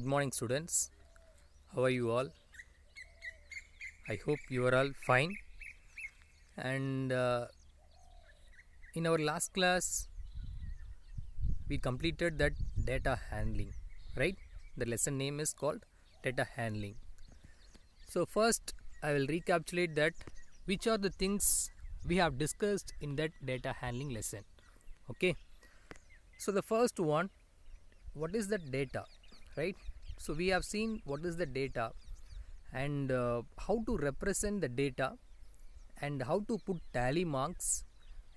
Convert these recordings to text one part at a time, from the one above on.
Good morning, students. How are you all? I hope you are all fine. And in our last class, we completed that data handling, right? The lesson name is called data handling. So, first, I will recapitulate that which are the things we have discussed in that data handling lesson. Okay. So, the first one, what is that data, right? So, we have seen what is the data and how to represent the data and how to put tally marks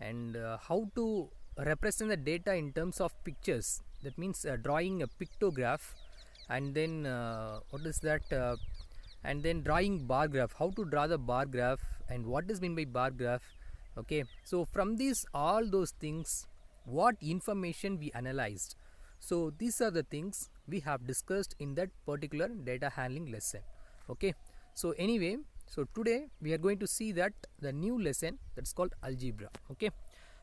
and how to represent the data in terms of pictures. That means drawing a pictograph and then what is that and then drawing bar graph, how to draw the bar graph and what is meant by bar graph. Okay, so from these all those things, what information we analyzed, so these are the things we have discussed in that particular data handling lesson. Okay, so anyway, so today we are going to see that the new lesson that's called algebra. Okay,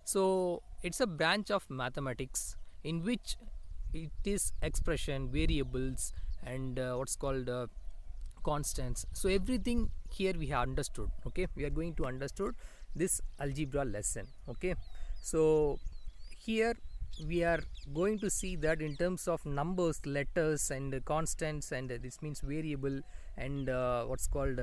so it's a branch of mathematics in which it is expression, variables, and what's called constants. So everything here we have understood. Okay, we are going to understood this algebra lesson. Okay, so here we are going to see that in terms of numbers, letters, and constants, and this means variable, and what's called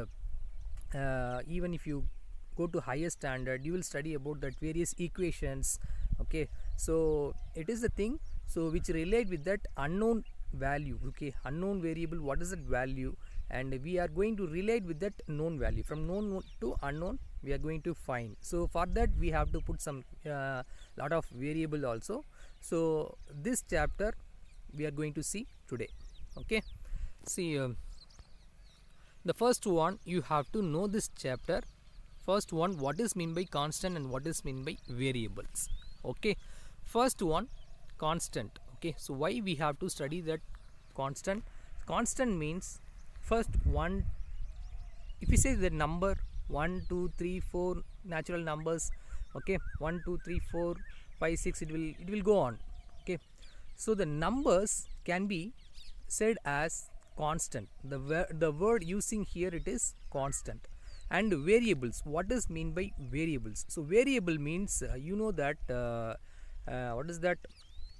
even if you go to higher standard, you will study about that various equations. Okay, so it is a thing so which relate with that unknown value. Okay, unknown variable, what is that value, and we are going to relate with that known value. From known to unknown we are going to find. So for that we have to put some lot of variable also. So this chapter we are going to see today. Okay, see the first one, you have to know this chapter. First one, what is mean by constant and what is mean by variables. Okay, first one, constant. Okay, so why we have to study that constant? Constant means first one, if you say the number 1 2 3 4 natural numbers. Okay, 1 2 3 4 5 6, it will go on. Okay, so the numbers can be said as constant. The word using here, it is constant. And variables, what is mean by variables? So variable means you know that what is that,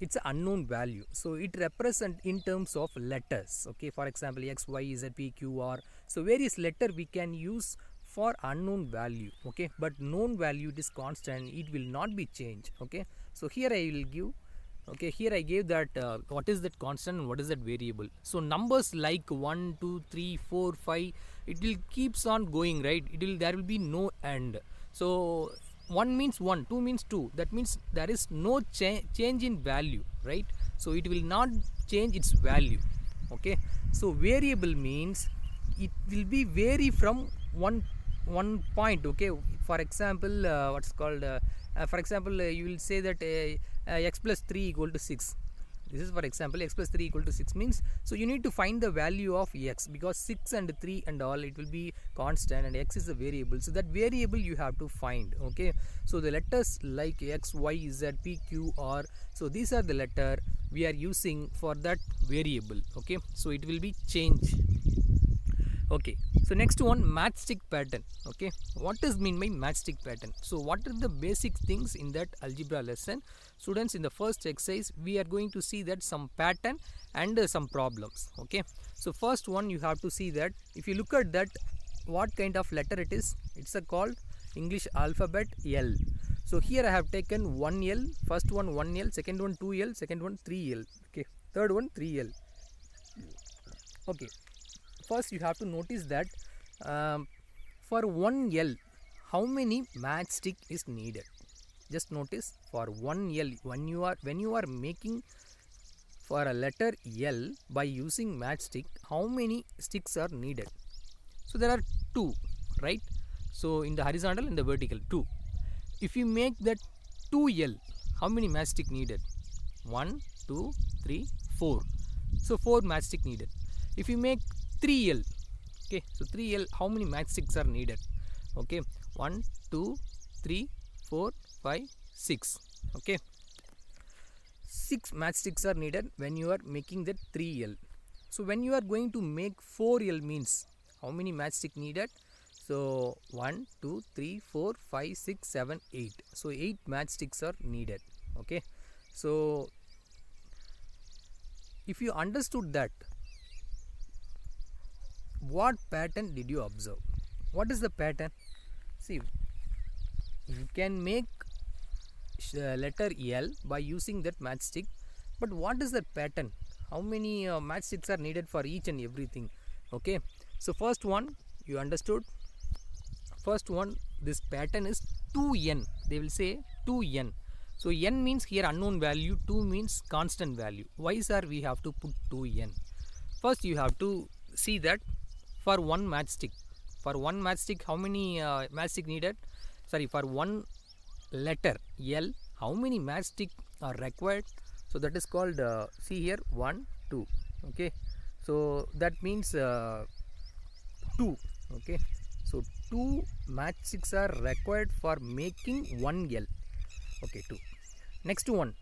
it's an unknown value, so it represent in terms of letters. Okay, for example, x y z p q r, so various letter we can use for unknown value. Okay, but known value, it is constant, it will not be changed. Okay, so here I will give, okay, here I gave that what is that constant and what is that variable. So numbers like 1 2 3 4 5, it will keeps on going, right? There will be no end. So 1 means 1, 2 means 2, that means there is no change in value, right? So it will not change its value. Okay, so variable means it will be vary from one point. Okay, for example what's called for example you will say that x plus 3 equal to 6. This is for example, x plus 3 equal to 6 means, so you need to find the value of x, because 6 and 3 and all, it will be constant and x is a variable, so that variable you have to find. Okay, so the letters like x y z p q r, so these are the letter we are using for that variable. Okay, so it will be change. Okay, so next one, matchstick pattern. Okay, what is mean by matchstick pattern? So what are the basic things in that algebra lesson? Students, in the first exercise we are going to see that some pattern and some problems. Okay, so first one, you have to see that if you look at that, what kind of letter it is, it's a called English alphabet L. So here I have taken 1L, first one 1L, second one 2L, second one 3L. Okay, third one 3L. Okay, first you have to notice that for 1L, how many matchstick is needed? Just notice, for 1L, when you are making for a letter L by using matchstick, how many sticks are needed? So there are 2, right? So in the horizontal and the vertical, 2. If you make that 2L, how many matchstick needed? 1 2 3 4, so 4 matchstick needed. If you make 3L, okay, so 3L, how many matchsticks are needed? Okay, 1 2 3 4 5 6. Okay, 6 matchsticks are needed when you are making that 3L. So when you are going to make 4L means how many matchstick needed? So 1, 2, 3, 4, 5, 6, 7, 8. So 8 matchsticks are needed. Okay. So if you understood that, what pattern did you observe? What is the pattern? See, you can make letter L by using that matchstick, but what is the pattern? How many matchsticks are needed for each and everything? Okay, so first one you understood. First one, this pattern is 2n. They will say 2n. So n means here unknown value, 2 means constant value. Why sir we have to put 2n? First you have to see that for one matchstick. For one matchstick, how many matchstick needed? Sorry, for one letter L, how many matchstick are required? So that is called, see here, 1, 2. Okay, so that means 2. Okay, so 2 matchsticks are required for making 1 L. Okay, 2. Next one,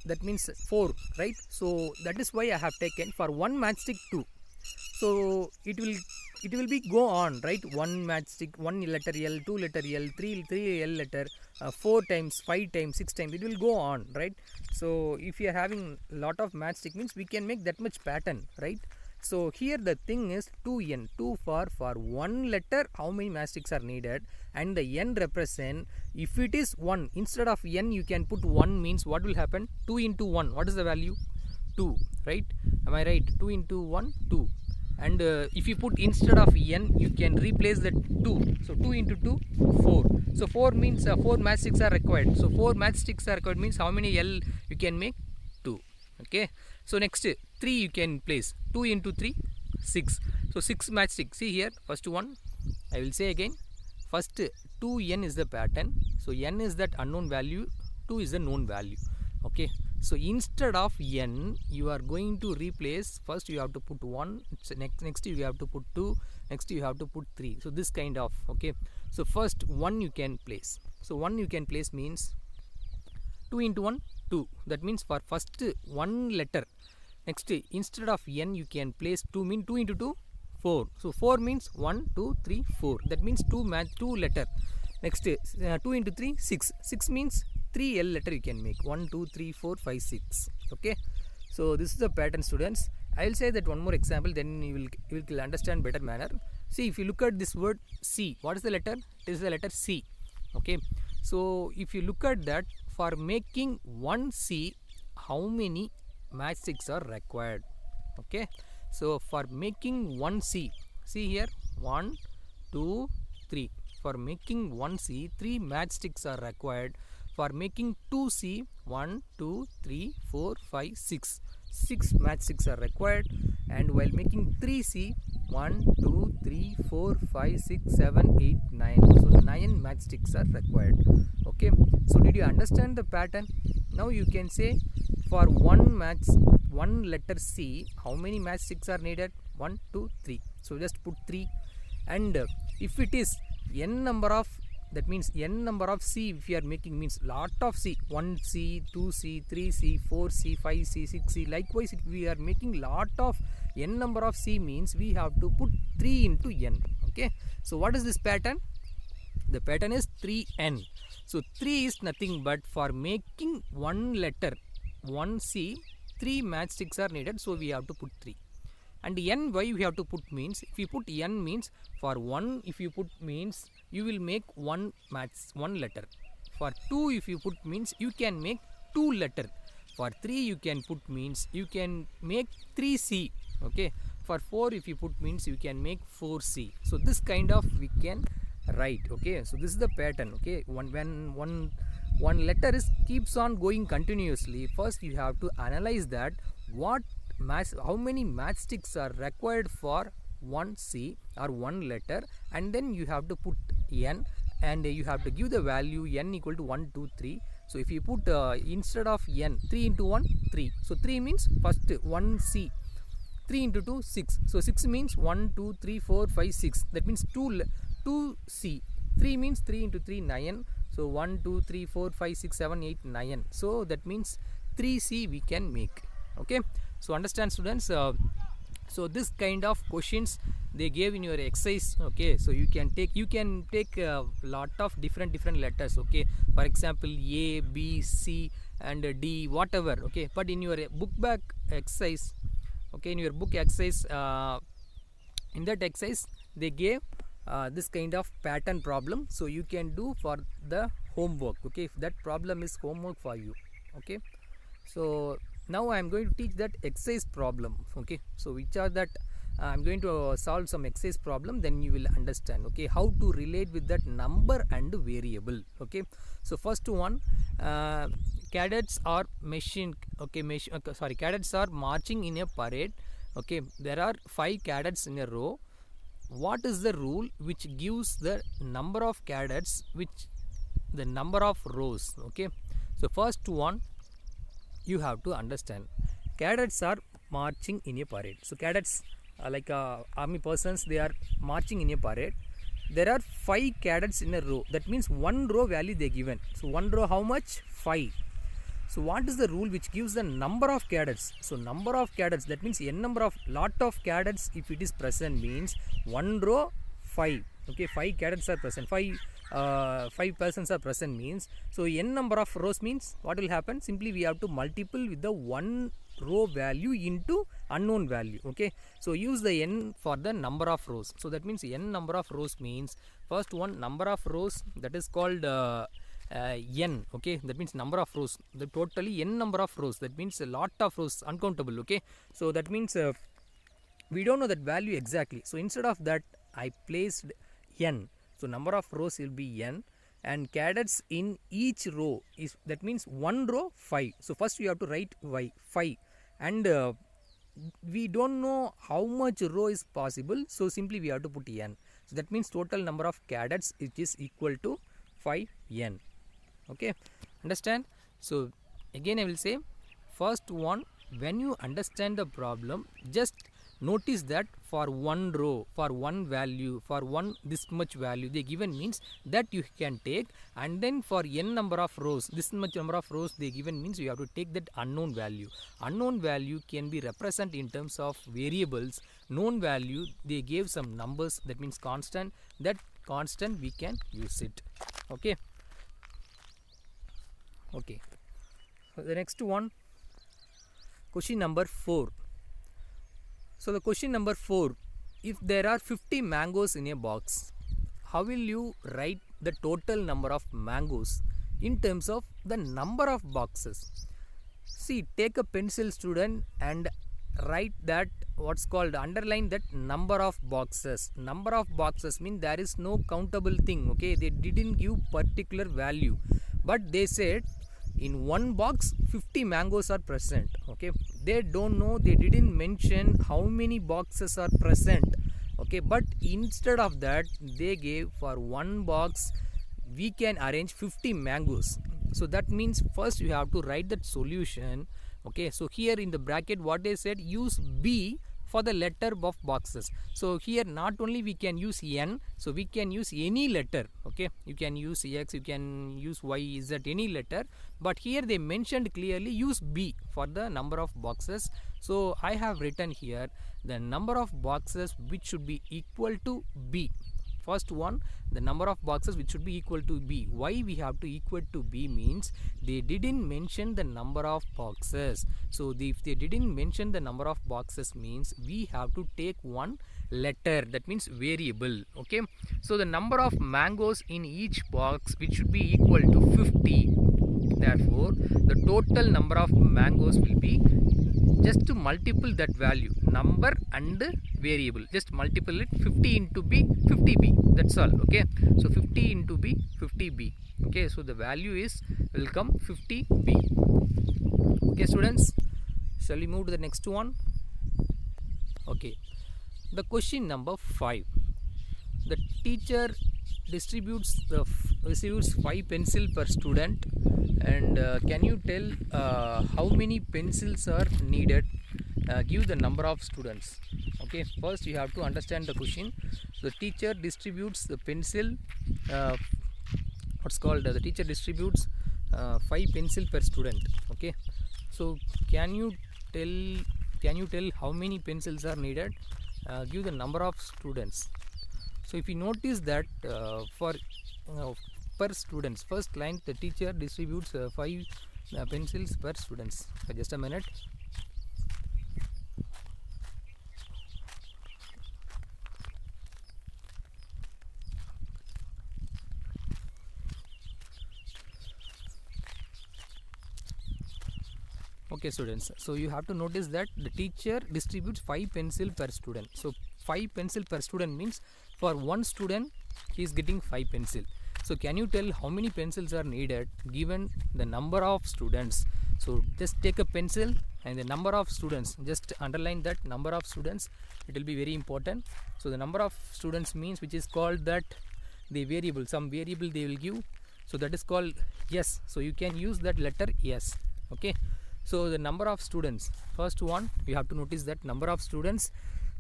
that means 4, right? So that is why I have taken for one matchstick 2. So it will be go on, right? One matchstick, one letter L, 2 letter L, 3 L letter, 4 times, 5 times, 6 times. It will go on, right? So if you are having lot of matchstick means we can make that much pattern, right? So here the thing is 2n, 2 for one letter how many matchsticks are needed, and the n represent, if it is 1, instead of n you can put 1 means what will happen? 2 into 1, what is the value? 2, right? Am I right? 2 into 1, 2. And if you put instead of n you can replace the 2, so 2 into 2, 4. So 4 means 4 matchsticks are required. So 4 matchsticks are required means how many L you can make? 2. Okay, so next 3 you can place, 2 into 3, 6. So 6 matchsticks. See here, first one I will say again, first 2n is the pattern. So n is that unknown value, 2 is the known value. Okay, so instead of n you are going to replace, first you have to put 1, next you have to put 2, next you have to put 3. So this kind of, okay, so first 1 you can place. So 1 you can place means 2 into 1, 2. That means for first one letter, next instead of n you can place 2, mean 2 into 2, 4. So 4 means 1, 2, 3, 4. That means 2 letter. Next 2 into 3, 6. 6 means 3 L letter you can make, 1, 2, 3, 4, 5, 6. Okay, so this is the pattern, students. I will say that one more example, then you will understand better manner. See, if you look at this word C, what is the letter? It is the letter C. Okay, so if you look at that, for making 1 C, how many matchsticks are required? Okay, so for making 1 C, see here, 1, 2, 3. For making 1 C, 3 matchsticks are required. For making 2 C, 1, 2, 3, 4, 5, 6. 6 matchsticks are required. And while making 3 C, 1, 2, 3, 4, 5, 6, 7, 8, 9. So 9 matchsticks are required. Okay. So did you understand the pattern? Now you can say for one letter C, how many matchsticks are needed? 1, 2, 3. So just put 3. And if it is n number of, that means n number of C if you are making means lot of C, 1 C, 2 C, 3 C, 4 C, 5 C, 6 C. Likewise, if we are making lot of n number of C means we have to put 3 into n. Okay, so what is this pattern? The pattern is 3n. So 3 is nothing but for making one letter 1 C, 3 matchsticks are needed, so we have to put 3. And n, why we have to put means, if you put n means for 1 if you put means you will make one letter. For 2 if you put means you can make 2 letter. For 3 you can put means you can make 3C. Okay, for 4 if you put means you can make 4C. So this kind of we can write. Okay, so this is the pattern. Okay, when one letter is keeps on going continuously, first you have to analyze that how many matchsticks are required for 1 C or one letter, and then you have to put n, and you have to give the value n equal to 1, 2, 3. So if you put instead of n, 3 into 1, 3. So 3 means first 1 C, 3 into 2, 6. So 6 means 1, 2, 3, 4, 5, 6. That means 2 C. 3 means 3 into 3, 9. So 1, 2, 3, 4, 5, 6, 7, 8, 9. So that means 3 C we can make. Okay, so understand, students. So this kind of questions they gave in your exercise. Okay, so you can take a lot of different letters. Okay, for example A, B, C and D, whatever. Okay, but in your book back exercise, okay, in your book exercise, in that exercise they gave this kind of pattern problem, so you can do for the homework. Okay, if that problem is homework for you. Okay, so now I am going to teach that exercise problem. Okay, so which are that I am going to solve some exercise problem, then you will understand. Okay, how to relate with that number and variable. Okay, so first one, cadets are cadets are marching in a parade. Okay, there are 5 cadets in a row. What is the rule which gives the number of cadets which the number of rows? Okay, so first one you have to understand, cadets are marching in a parade. So cadets like army persons, they are marching in a parade. There are 5 cadets in a row, that means one row value they given. So one row how much? 5. So what is the rule which gives the number of cadets? So number of cadets, that means n number of lot of cadets if it is present means one row 5. Okay, 5 cadets are present, 5 persons are present means, so n number of rows means what will happen? Simply we have to multiple with the one row value into unknown value. Okay, so use the n for the number of rows. So that means n number of rows means first one number of rows, that is called n. Okay, that means number of rows, the totally n number of rows, that means a lot of rows, uncountable. Okay, so that means we don't know that value exactly, so instead of that I placed n. So number of rows will be n, and cadets in each row is, that means one row 5. So first we have to write 5, and we don't know how much row is possible, so simply we have to put n. So that means total number of cadets which is equal to 5n. Okay, understand? So again I will say, first one, when you understand the problem, just notice that for one row, for one value, for one this much value they given means that you can take, and then for n number of rows, this much number of rows they given means you have to take that unknown value. Unknown value can be represented in terms of variables. Known value they gave some numbers, that means constant. That constant we can use it. Okay. Okay. So the next one, question number 4. So the question number 4, if there are 50 mangoes in a box, how will you write the total number of mangoes in terms of the number of boxes? See, take a pencil, student, and write that what's called, underline that number of boxes. Number of boxes mean there is no countable thing. Okay, they didn't give particular value, but they said in one box 50 mangoes are present. Okay, they don't know, they didn't mention how many boxes are present. Okay, but instead of that they gave for one box we can arrange 50 mangoes. So that means first you have to write that solution. Okay, so here in the bracket what they said, use B for the letter of boxes. So here not only we can use n, so we can use any letter. Okay, you can use x, you can use y, z, any letter, but here they mentioned clearly use B for the number of boxes. So I have written here the number of boxes which should be equal to B. First one, the number of boxes which should be equal to B. Why we have to equal to B means they didn't mention the number of boxes. So if they didn't mention the number of boxes means we have to take one letter, that means variable. Okay, so the number of mangoes in each box which should be equal to 50. Therefore the total number of mangoes will be, just to multiple that value, number and variable, just multiple it, 50 into B, 50B, that's all. Okay, so 50 into B, 50B. Okay, so the value is will come 50B. Okay students, shall we move to the next one? Okay, the question number 5. The teacher distributes 5 pencil per student, and can you tell how many pencils are needed? Give the number of students. Okay, first you have to understand the question. The teacher distributes the pencil, the teacher distributes 5 pencil per student. Okay, so can you tell can you tell how many pencils are needed? Give the number of students. So if you notice that for per students, first line the teacher distributes 5 pencils per students. Just a minute. Okay students, so you have to notice that the teacher distributes 5 pencil per student. So 5 pencil per student means for one student he is getting 5 pencil. So can you tell how many pencils are needed given the number of students? So just take a pencil and the number of students, just underline that number of students, it will be very important. So the number of students means, which is called that the variable, some variable they will give, so that is called yes. So you can use that letter yes. Okay, so the number of students, first one you have to notice that number of students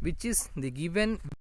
which is the given